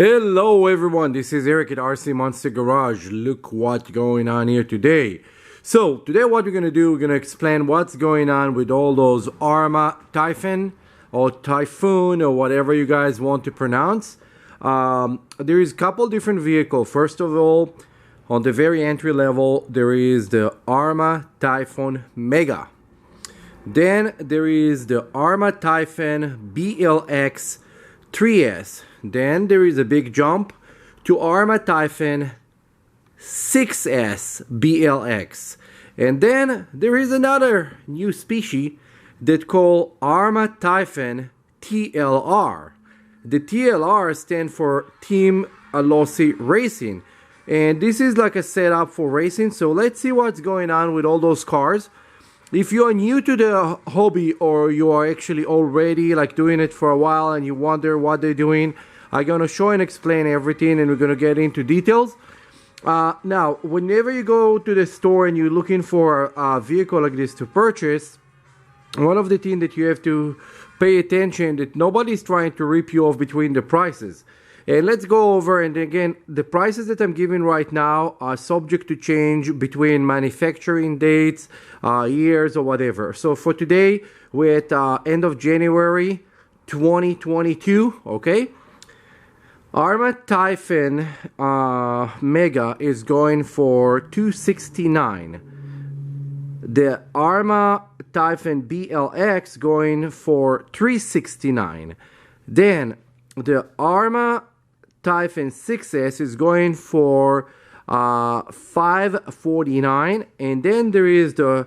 Hello everyone, this is Eric at RC Monster Garage. Look what's going on here today. So today what we're going to do, we're going to explain what's going on with all those ARRMA Typhon or Typhoon or whatever you guys want to pronounce. There is a couple different vehicles. First of all, on the very entry level, there is the ARRMA Typhon Mega. Then there is the ARRMA Typhon BLX 3S. Then there is a big jump to ARRMA Typhon 6S BLX. And then there is another new species that called ARRMA Typhon TLR. The TLR stands for Team Lossy Racing. And this is like a setup for racing. So let's see what's going on with all those cars. If you are new to the hobby or you are actually already like doing it for a while and you wonder what they're doing, I'm going to show and explain everything and we're going to get into details. Now, whenever you go to the store and you're looking for a vehicle like this to purchase, one of the things that you have to pay attention that nobody's trying to rip you off between the prices. And let's go over, and again, the prices that I'm giving right now are subject to change between manufacturing dates, years or whatever. So for today, we're at end of January 2022, okay? ARRMA Typhon Mega is going for $269. The ARRMA Typhon BLX going for $369. Then the ARRMA Typhon 6S is going for $549, and then there is the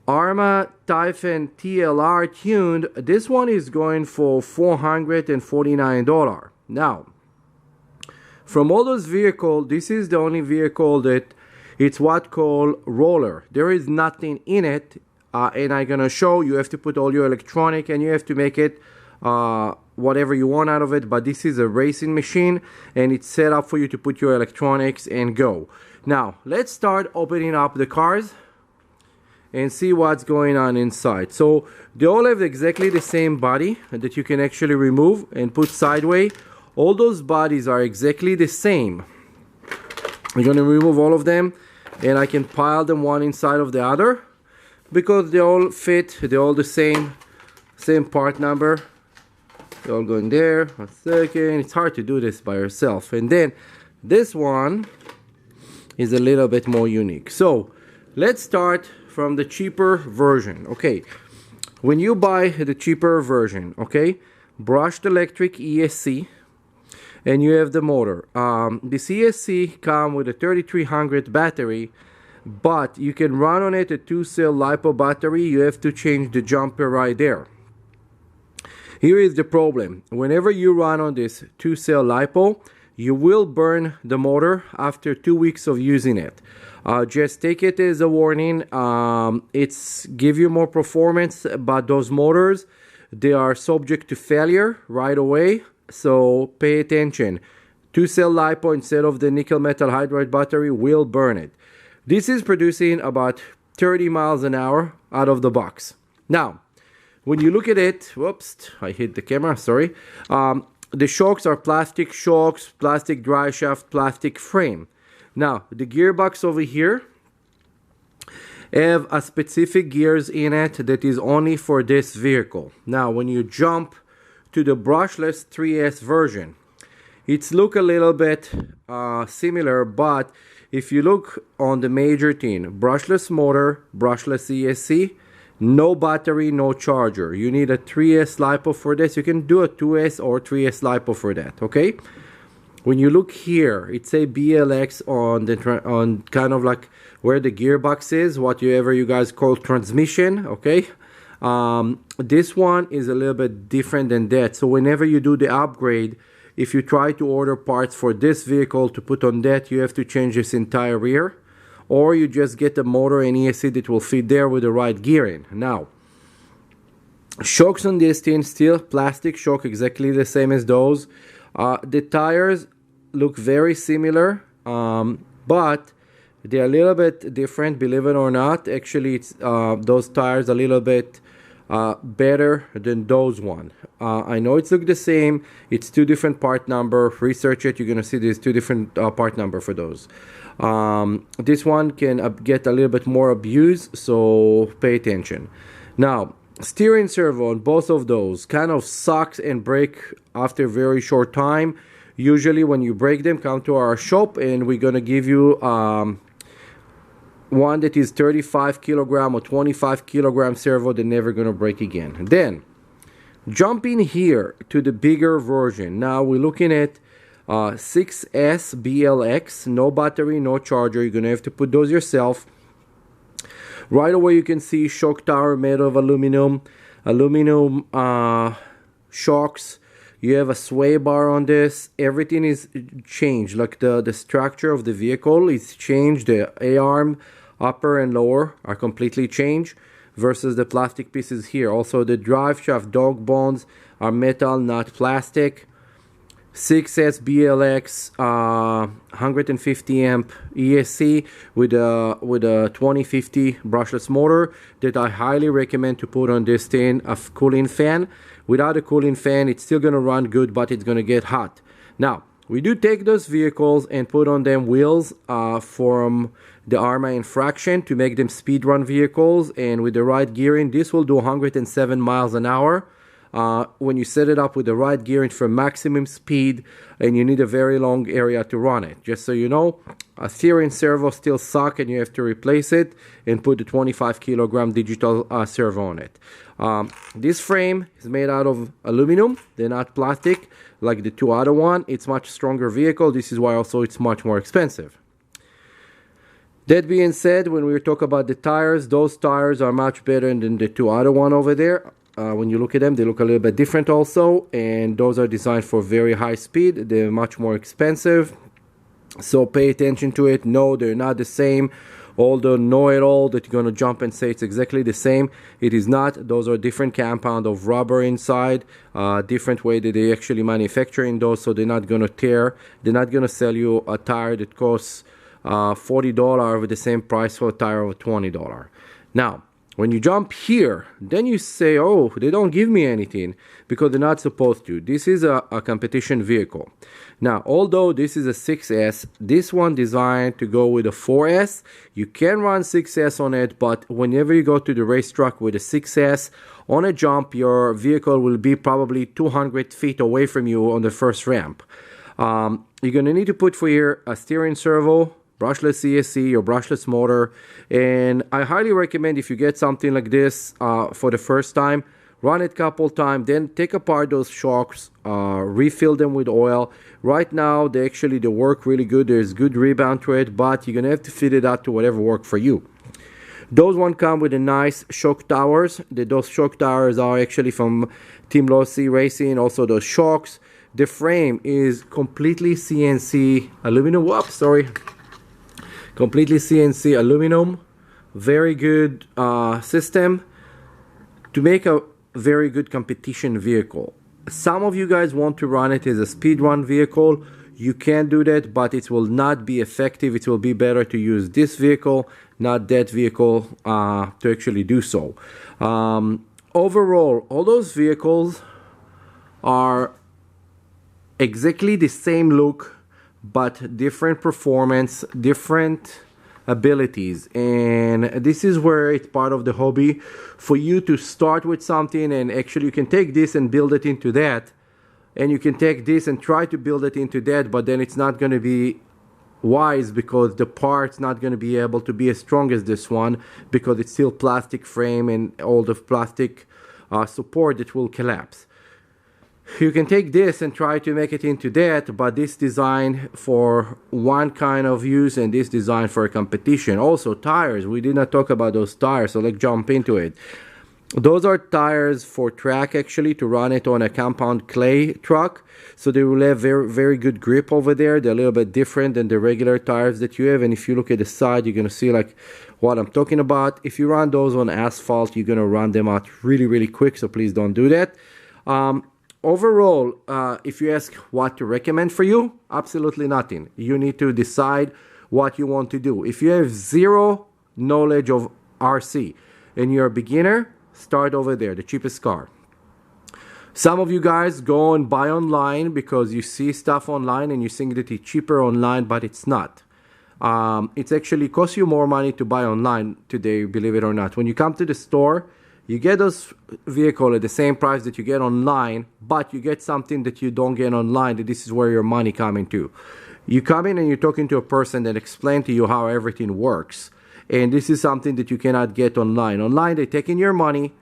ARRMA Typhon TLR tuned. This one is going for $449. Now, from all those vehicles, this is the only vehicle that it's what called roller. There is nothing in it, and I'm gonna show you have to put all your electronic and you have to make it whatever you want out of it, but this is a racing machine and it's set up for you to put your electronics and go. Now let's start opening up the cars and see what's going on inside. So they all have exactly the same body that you can actually remove and put sideways. All those bodies are exactly the same. I'm going to remove all of them and I can pile them one inside of the other because they all fit, they're all the same part number. They're all going there. 1 second. It's hard to do this by yourself. And then this one is a little bit more unique. So let's start from the cheaper version. Okay, when you buy the cheaper version, okay, brushed electric ESC, and you have the motor. This ESC comes with a 3300 battery, but you can run on it a 2-cell LiPo battery. You have to change the jumper right there. Here is the problem. Whenever you run on this 2-cell LiPo, you will burn the motor after 2 weeks of using it. Just take it as a warning. It's give you more performance, but those motors, they are subject to failure right away. So pay attention. 2-cell LiPo instead of the nickel metal hydride battery will burn it. This is producing about 30 miles an hour out of the box. Now, when you look at it, whoops, I hit the camera, sorry. The shocks are plastic shocks, plastic dry shaft, plastic frame. Now, the gearbox over here have a specific gears in it that is only for this vehicle. Now, when you jump to the Brushless 3S version, it's look a little bit similar, but if you look on the major thing, brushless motor, brushless ESC, no battery, no charger. You need a 3S LiPo for this. You can do a 2S or 3S LiPo for that, okay? When you look here, it's a BLX on the on kind of like where the gearbox is, whatever you guys call transmission, okay? This one is a little bit different than that. So whenever you do the upgrade, if you try to order parts for this vehicle to put on that, you have to change this entire rear. Or you just get a motor and ESC that will fit there with the right gearing. Now, shocks on this thing, still plastic shock, exactly the same as those. The tires look very similar, but they're a little bit different, believe it or not. Actually, it's those tires a little bit better than those one. I know it's look the same. It's two different part number. Research it. You're gonna see there's two different part number for those. This one can get a little bit more abuse, so pay attention. Now, steering servo on both of those kind of sucks and break after a very short time. Usually when you break them, come to our shop and we're gonna give you one that is 35 kilogram or 25 kilogram servo. They're never gonna break again. Then jumping here to the bigger version. Now we're looking at 6S BLX, no battery, no charger. You're gonna have to put those yourself. Right away you can see shock tower made of aluminum shocks. You have a sway bar on this. Everything is changed, like the structure of the vehicle is changed. The A-arm upper and lower are completely changed versus the plastic pieces here. Also the drive shaft dog bones are metal, not plastic. 6S BLX 150 amp ESC with a 2050 brushless motor that I highly recommend to put on this thing. A cooling fan. Without a cooling fan, it's still gonna run good, but it's gonna get hot. Now we do take those vehicles and put on them wheels from the ARRMA infraction to make them speed run vehicles, and with the right gearing this will do 107 miles an hour. When you set it up with the right gearing for maximum speed, and you need a very long area to run it. Just so you know, a steering servo still sucks and you have to replace it and put the 25 kilogram digital servo on it. This frame is made out of aluminum. They're not plastic like the two other one. It's much stronger vehicle. This is why also it's much more expensive. That being said, when we talk about the tires, those tires are much better than the two other one over there. When you look at them, they look a little bit different also, and those are designed for very high speed. They're much more expensive, so pay attention to it. No, they're not the same. Although know-it-all that you're going to jump and say it's exactly the same, it is not. Those are different compound of rubber inside, different way that they actually manufacturing those, so they're not going to tear. They're not going to sell you a tire that costs $40 with the same price for a tire of $20. Now, when you jump here, then you say, oh, they don't give me anything, because they're not supposed to. This is a competition vehicle. Now, although this is a 6S, this one designed to go with a 4S. You can run 6S on it, but whenever you go to the racetrack with a 6S, on a jump, your vehicle will be probably 200 feet away from you on the first ramp. You're going to need to put for here a steering servo, brushless ESC or brushless motor, and I highly recommend if you get something like this for the first time, run it a couple times, then take apart those shocks, refill them with oil. Right now they work really good. There's good rebound to it, but you're gonna have to fit it out to whatever works for you. Those one come with a nice shock towers. Those shock towers are actually from Team Losi Racing. Also those shocks. The frame is completely CNC aluminum. Whoops, sorry. Completely CNC aluminum. Very good system to make a very good competition vehicle. Some of you guys want to run it as a speed run vehicle. You can do that, but it will not be effective. It will be better to use this vehicle, not that vehicle, to actually do so. Overall, all those vehicles are exactly the same look, but different performance, different abilities, and this is where it's part of the hobby for you to start with something, and actually you can take this and build it into that, and you can take this and try to build it into that, but then it's not going to be wise because the part's not going to be able to be as strong as this one because it's still plastic frame and all the plastic support that will collapse. You can take this and try to make it into that, but this designed for one kind of use and this designed for a competition. Also tires, we did not talk about those tires, so let's jump into it. Those are tires for track, actually, to run it on a compound clay truck, so they will have very good grip over there. They're a little bit different than the regular tires that you have, and if you look at the side, you're gonna see like what I'm talking about. If you run those on asphalt, you're gonna run them out really quick, so please don't do that. Overall, if you ask what to recommend for you, absolutely nothing. You need to decide what you want to do. If you have zero knowledge of RC and you're a beginner, start over there, the cheapest car. Some of you guys go and buy online because you see stuff online and you think that it's cheaper online, but it's not. It's actually costs you more money to buy online today, believe it or not. When you come to the store, you get those vehicles at the same price that you get online, but you get something that you don't get online. This is where your money coming to. You come in and you're talking to a person that explains to you how everything works. And this is something that you cannot get online. Online, they're taking your money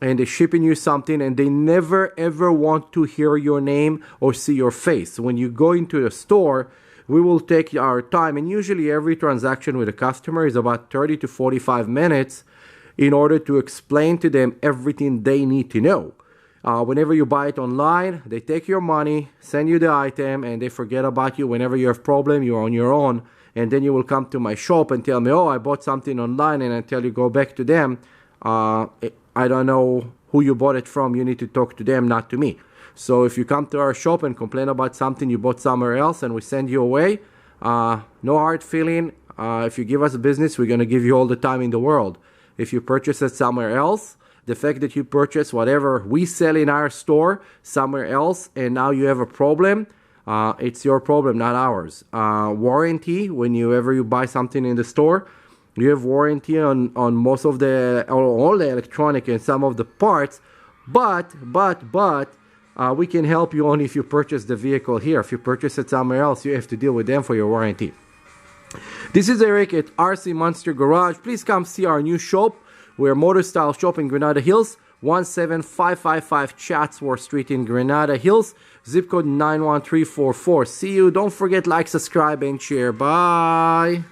and they're shipping you something, and they never ever want to hear your name or see your face. When you go into the store, we will take our time, and usually every transaction with a customer is about 30 to 45 minutes in order to explain to them everything they need to know. Whenever you buy it online, they take your money, send you the item, and they forget about you. Whenever you have a problem, you're on your own, and then you will come to my shop and tell me, oh, I bought something online, and I tell you, go back to them. I don't know who you bought it from. You need to talk to them, not to me. So if you come to our shop and complain about something you bought somewhere else and we send you away, no hard feeling. If you give us a business, we're going to give you all the time in the world. If you purchase it somewhere else, the fact that you purchase whatever we sell in our store somewhere else and now you have a problem, it's your problem, not ours. Warranty, whenever you buy something in the store, you have warranty on most of all the electronic and some of the parts, but we can help you only if you purchase the vehicle here. If you purchase it somewhere else, you have to deal with them for your warranty. This is Eric at RC Monster Garage. Please come see our new shop. We're Motor Style Shop in Granada Hills, 17555 Chatsworth Street in Granada Hills, zip code 91344. See you. Don't forget, like, subscribe, and share. Bye.